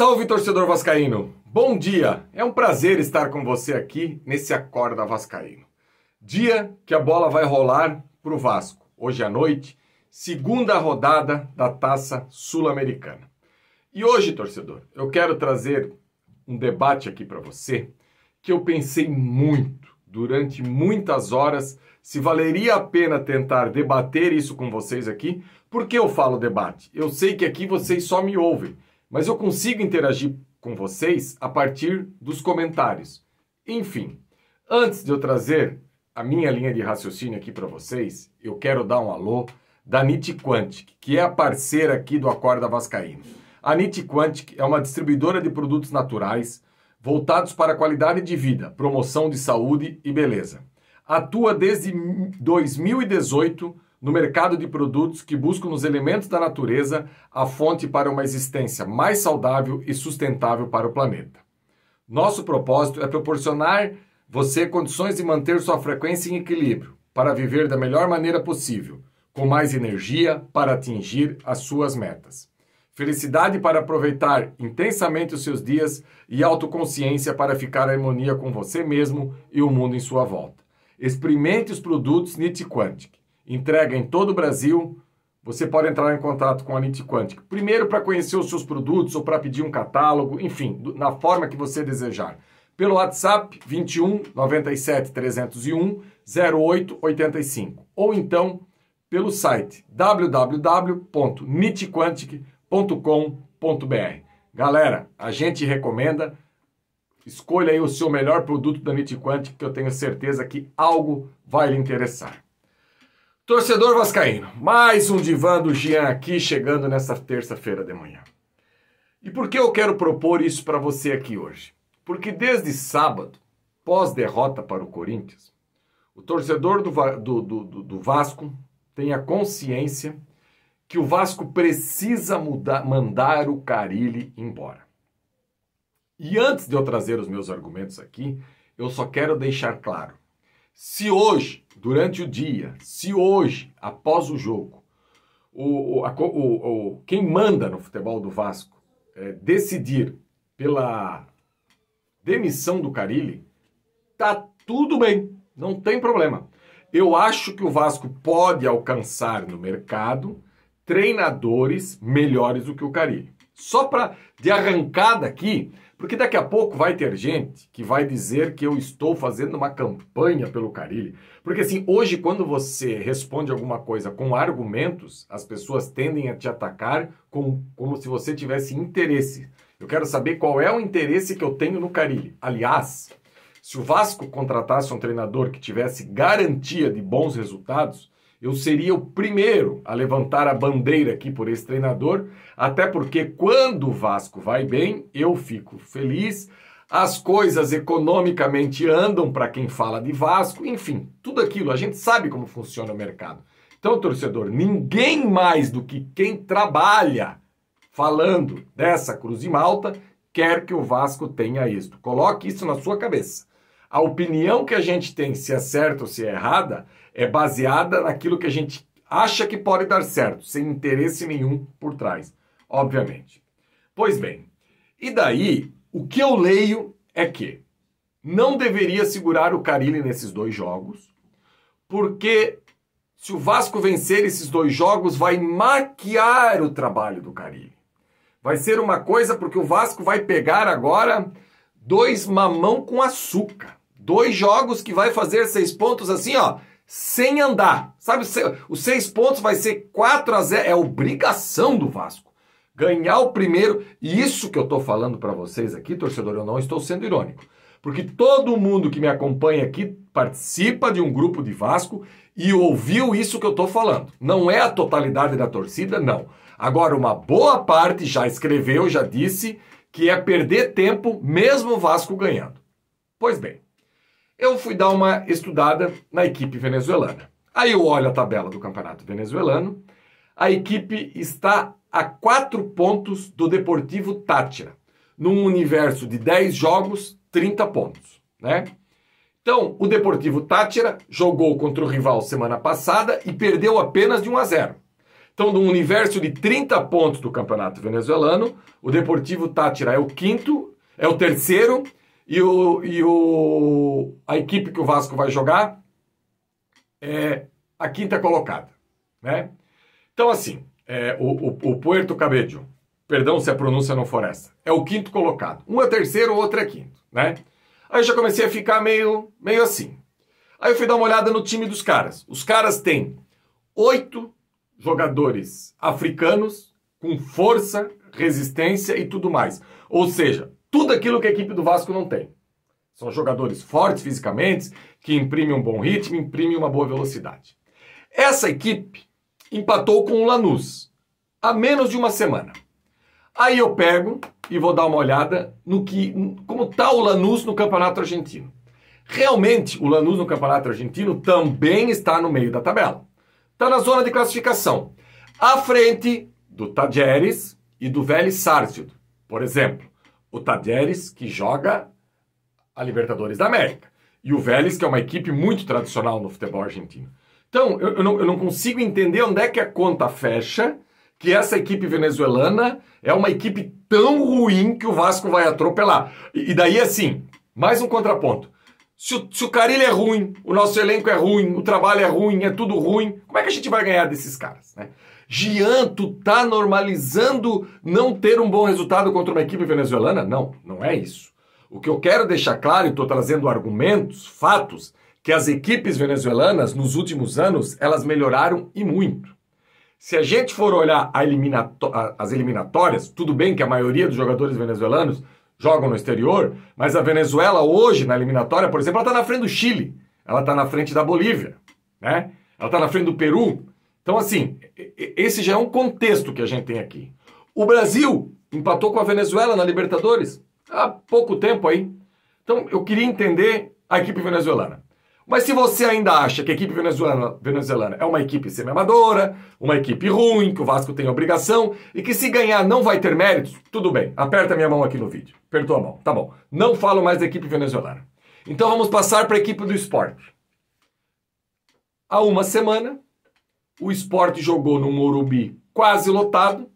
Salve, torcedor vascaíno! Bom dia! É um prazer estar com você aqui nesse Acorda Vascaíno. Dia que a bola vai rolar pro Vasco. Hoje à noite, segunda rodada da Taça Sul-Americana. E hoje, torcedor, eu quero trazer um debate aqui para você que eu pensei muito, durante muitas horas, se valeria a pena tentar debater isso com vocês aqui. Por que eu falo debate? Eu sei que aqui vocês só me ouvem, mas eu consigo interagir com vocês a partir dos comentários. Enfim, antes de eu trazer a minha linha de raciocínio aqui para vocês, eu quero dar um alô da Nit Quantic, que é a parceira aqui do Acorda Vascaíno. A Nit Quantic é uma distribuidora de produtos naturais voltados para a qualidade de vida, promoção de saúde e beleza. Atua desde 2018 no mercado de produtos que buscam nos elementos da natureza a fonte para uma existência mais saudável e sustentável para o planeta. Nosso propósito é proporcionar você condições de manter sua frequência em equilíbrio para viver da melhor maneira possível, com mais energia para atingir as suas metas. Felicidade para aproveitar intensamente os seus dias e autoconsciência para ficar em harmonia com você mesmo e o mundo em sua volta. Experimente os produtos Nit Quantic. Entrega em todo o Brasil. Você pode entrar em contato com a Nit Quantic. Primeiro para conhecer os seus produtos ou para pedir um catálogo, enfim, na forma que você desejar. Pelo WhatsApp 21 97 301 08 85 ou então pelo site www.nitquantic.com.br. Galera, a gente recomenda, escolha aí o seu melhor produto da Nit Quantic, que eu tenho certeza que algo vai lhe interessar. Torcedor vascaíno, mais um divã do Jean aqui chegando nessa terça-feira de manhã. E por que eu quero propor isso para você aqui hoje? Porque desde sábado, pós-derrota para o Corinthians, o torcedor do Vasco tem a consciência que o Vasco precisa mandar o Carille embora. E antes de eu trazer os meus argumentos aqui, eu só quero deixar claro. Se hoje, durante o dia, se hoje, após o jogo, quem manda no futebol do Vasco decidir pela demissão do Carille, tá tudo bem, não tem problema. Eu acho que o Vasco pode alcançar no mercado treinadores melhores do que o Carille. Só para de arrancada aqui, porque daqui a pouco vai ter gente que vai dizer que eu estou fazendo uma campanha pelo Carille. Porque assim, hoje quando você responde alguma coisa com argumentos, as pessoas tendem a te atacar como se você tivesse interesse. Eu quero saber qual é o interesse que eu tenho no Carille. Aliás, se o Vasco contratasse um treinador que tivesse garantia de bons resultados, eu seria o primeiro a levantar a bandeira aqui por esse treinador, até porque quando o Vasco vai bem, eu fico feliz, as coisas economicamente andam para quem fala de Vasco, enfim, tudo aquilo, a gente sabe como funciona o mercado. Então, torcedor, ninguém mais do que quem trabalha falando dessa Cruz de Malta quer que o Vasco tenha êxito. Coloque isso na sua cabeça. A opinião que a gente tem, se é certa ou se é errada, é baseada naquilo que a gente acha que pode dar certo, sem interesse nenhum por trás, obviamente. Pois bem, e daí, o que eu leio é que não deveria segurar o Carille nesses dois jogos, porque se o Vasco vencer esses dois jogos, vai maquiar o trabalho do Carille. Vai ser uma coisa porque o Vasco vai pegar agora 2 mamão com açúcar. 2 jogos que vai fazer 6 pontos assim, ó, sem andar. Sabe, os 6 pontos vai ser 4-0. É obrigação do Vasco ganhar o primeiro. E isso que eu tô falando para vocês aqui, torcedor, eu não estou sendo irônico. Porque todo mundo que me acompanha aqui participa de um grupo de Vasco e ouviu isso que eu tô falando. Não é a totalidade da torcida, não. Agora, uma boa parte já escreveu, já disse que é perder tempo mesmo o Vasco ganhando. Pois bem, eu fui dar uma estudada na equipe venezuelana. Aí eu olho a tabela do campeonato venezuelano. A equipe está a 4 pontos do Deportivo Táchira. Num universo de 10 jogos, 30 pontos, né? Então, o Deportivo Táchira jogou contra o rival semana passada e perdeu apenas de 1-0. Então, de um universo de 30 pontos do campeonato venezuelano, o Deportivo Táchira é o quinto, é o terceiro, e a equipe que o Vasco vai jogar é a quinta colocada, né? Então, assim, o Puerto Cabello, perdão se a pronúncia não for essa, é o quinto colocado. Um é terceiro, o outro é quinto, né? Aí eu já comecei a ficar meio assim. Aí eu fui dar uma olhada no time dos caras. Os caras têm 8 jogadores africanos com força, resistência e tudo mais. Ou seja, tudo aquilo que a equipe do Vasco não tem. São jogadores fortes fisicamente, que imprimem um bom ritmo, imprimem uma boa velocidade. Essa equipe empatou com o Lanús há menos de uma semana. Aí eu pego e vou dar uma olhada como está o Lanús no Campeonato Argentino. Realmente, o Lanús no Campeonato Argentino também está no meio da tabela. Está na zona de classificação, à frente do Talleres e do Vélez Sarsfield. Por exemplo, o Talleres que joga a Libertadores da América e o Vélez que é uma equipe muito tradicional no futebol argentino. Então, eu não consigo entender onde é que a conta fecha que essa equipe venezuelana é uma equipe tão ruim que o Vasco vai atropelar. E daí, assim, mais um contraponto. Se o Carille é ruim, o nosso elenco é ruim, o trabalho é ruim, é tudo ruim, como é que a gente vai ganhar desses caras, né? Jean, tu tá normalizando não ter um bom resultado contra uma equipe venezuelana? Não, não é isso. O que eu quero deixar claro, e estou trazendo argumentos, fatos, que as equipes venezuelanas, nos últimos anos, elas melhoraram e muito. Se a gente for olhar as eliminatórias, tudo bem que a maioria dos jogadores venezuelanos jogam no exterior, mas a Venezuela hoje, na eliminatória, por exemplo, ela está na frente do Chile, ela está na frente da Bolívia, né? Ela está na frente do Peru. Então, assim, esse já é um contexto que a gente tem aqui. O Brasil empatou com a Venezuela na Libertadores há pouco tempo aí. Então, eu queria entender a equipe venezuelana. Mas se você ainda acha que a equipe venezuelana é uma equipe semi-amadora, uma equipe ruim, que o Vasco tem obrigação, e que se ganhar não vai ter méritos, tudo bem, aperta minha mão aqui no vídeo. Apertou a mão, tá bom. Não falo mais da equipe venezuelana. Então vamos passar para a equipe do Sport. Há uma semana, o Sport jogou no Morumbi quase lotado,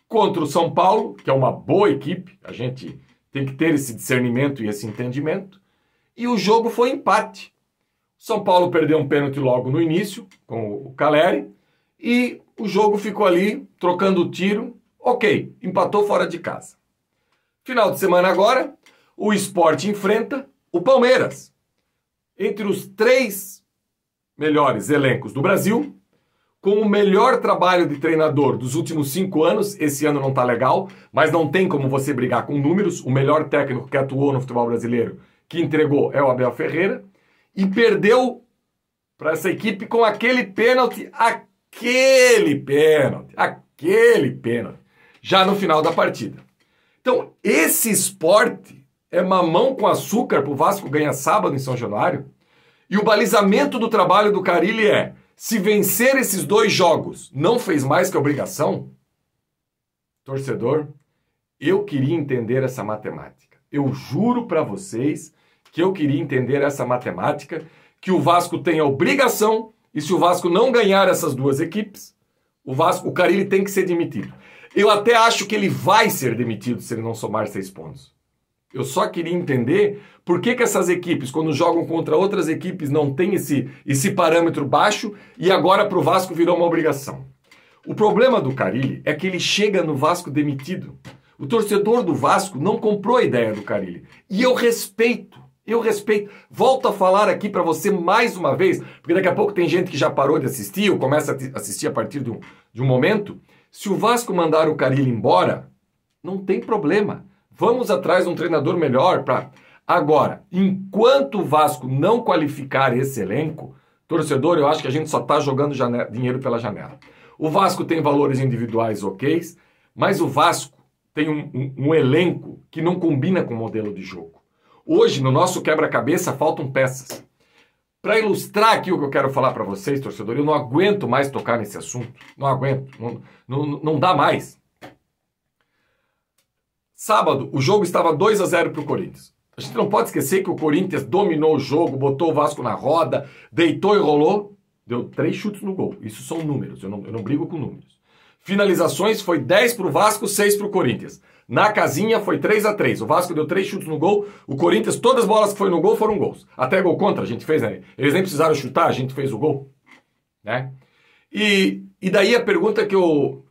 contra o São Paulo, que é uma boa equipe, a gente tem que ter esse discernimento e esse entendimento, e o jogo foi empate. São Paulo perdeu um pênalti logo no início, com o Caleri, e o jogo ficou ali, trocando tiro. Ok, empatou fora de casa. Final de semana agora, o Sport enfrenta o Palmeiras. Entre os 3 melhores elencos do Brasil, com o melhor trabalho de treinador dos últimos 5 anos, esse ano não tá legal, mas não tem como você brigar com números, o melhor técnico que atuou no futebol brasileiro, que entregou, é o Abel Ferreira, e perdeu para essa equipe com aquele pênalti, já no final da partida. Então, esse esporte é mamão com açúcar para o Vasco ganhar sábado em São Januário, e o balizamento do trabalho do Carille é, se vencer esses 2 jogos não fez mais que obrigação, torcedor, eu queria entender essa matemática. Eu juro para vocês que eu queria entender essa matemática, que o Vasco tem a obrigação, e se o Vasco não ganhar essas 2 equipes, o Carille tem que ser demitido. Eu até acho que ele vai ser demitido se ele não somar 6 pontos. Eu só queria entender por que essas equipes, quando jogam contra outras equipes, não têm esse parâmetro baixo, e agora para o Vasco virou uma obrigação. O problema do Carille é que ele chega no Vasco demitido. O torcedor do Vasco não comprou a ideia do Carille. E eu respeito. Volto a falar aqui para você mais uma vez, porque daqui a pouco tem gente que já parou de assistir ou começa a assistir a partir de um momento. Se o Vasco mandar o Carille embora, não tem problema. Vamos atrás de um treinador melhor para... Agora, enquanto o Vasco não qualificar esse elenco, torcedor, eu acho que a gente só está jogando dinheiro pela janela. O Vasco tem valores individuais ok, mas o Vasco tem um elenco que não combina com o modelo de jogo. Hoje, no nosso quebra-cabeça, faltam peças. Para ilustrar aqui o que eu quero falar para vocês, torcedor, eu não aguento mais tocar nesse assunto. Não aguento. Não dá mais. Sábado, o jogo estava 2-0 para o Corinthians. A gente não pode esquecer que o Corinthians dominou o jogo, botou o Vasco na roda, deitou e rolou, deu 3 chutes no gol. Isso são números, eu não brigo com números. Finalizações foi 10 pro Vasco, 6 pro Corinthians. Na casinha foi 3-3. O Vasco deu 3 chutes no gol. O Corinthians, todas as bolas que foi no gol foram gols. Até gol contra a gente fez, né? Eles nem precisaram chutar, a gente fez o gol. Né? E daí a pergunta que eu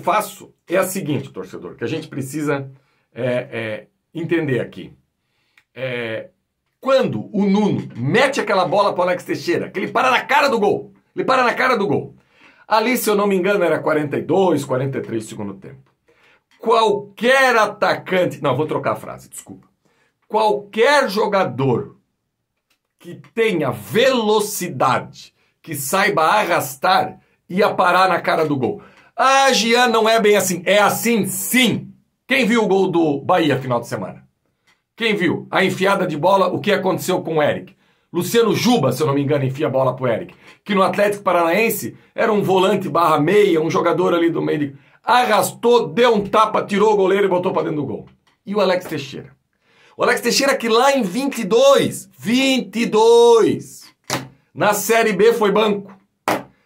faço é a seguinte, torcedor, que a gente precisa entender aqui. Quando o Nuno mete aquela bola para o Alex Teixeira, que ele para na cara do gol. Ele para na cara do gol. Ali, se eu não me engano, era 42, 43 segundo tempo. Qualquer atacante... Não, vou trocar a frase, desculpa. Qualquer jogador que tenha velocidade, que saiba arrastar, ia parar na cara do gol. Ah, Gian, não é bem assim. É assim, sim. Quem viu o gol do Bahia final de semana? Quem viu? A enfiada de bola, o que aconteceu com o Eric? Luciano Juba, se eu não me engano, enfia a bola pro Eric. Que no Atlético Paranaense era um volante barra meia, um jogador ali do meio. Arrastou, deu um tapa, tirou o goleiro e botou pra dentro do gol. E o Alex Teixeira? O Alex Teixeira que lá em 22, na Série B foi banco.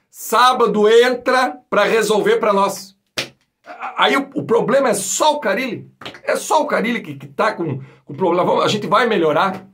Sábado entra pra resolver pra nós. Aí o problema é só o Carille? É só o Carille que tá com o problema. A gente vai melhorar.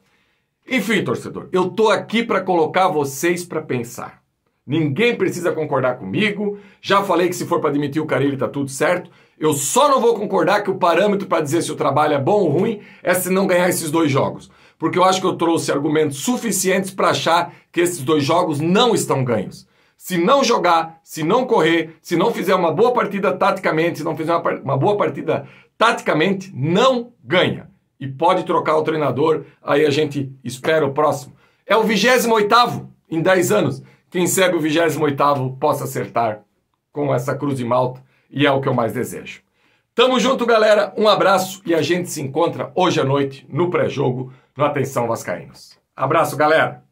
Enfim, torcedor, eu tô aqui para colocar vocês para pensar. Ninguém precisa concordar comigo. Já falei que se for para demitir o Carille tá tudo certo. Eu só não vou concordar que o parâmetro para dizer se o trabalho é bom ou ruim é se não ganhar esses 2 jogos. Porque eu acho que eu trouxe argumentos suficientes para achar que esses 2 jogos não estão ganhos. Se não jogar, se não correr, se não fizer uma boa partida taticamente, se não fizer uma boa partida taticamente, não ganha. E pode trocar o treinador, aí a gente espera o próximo. É o 28º em 10 anos. Quem sabe o 28º possa acertar com essa cruz de malta, e é o que eu mais desejo. Tamo junto, galera. Um abraço e a gente se encontra hoje à noite no pré-jogo no Atenção Vascaínos. Abraço, galera!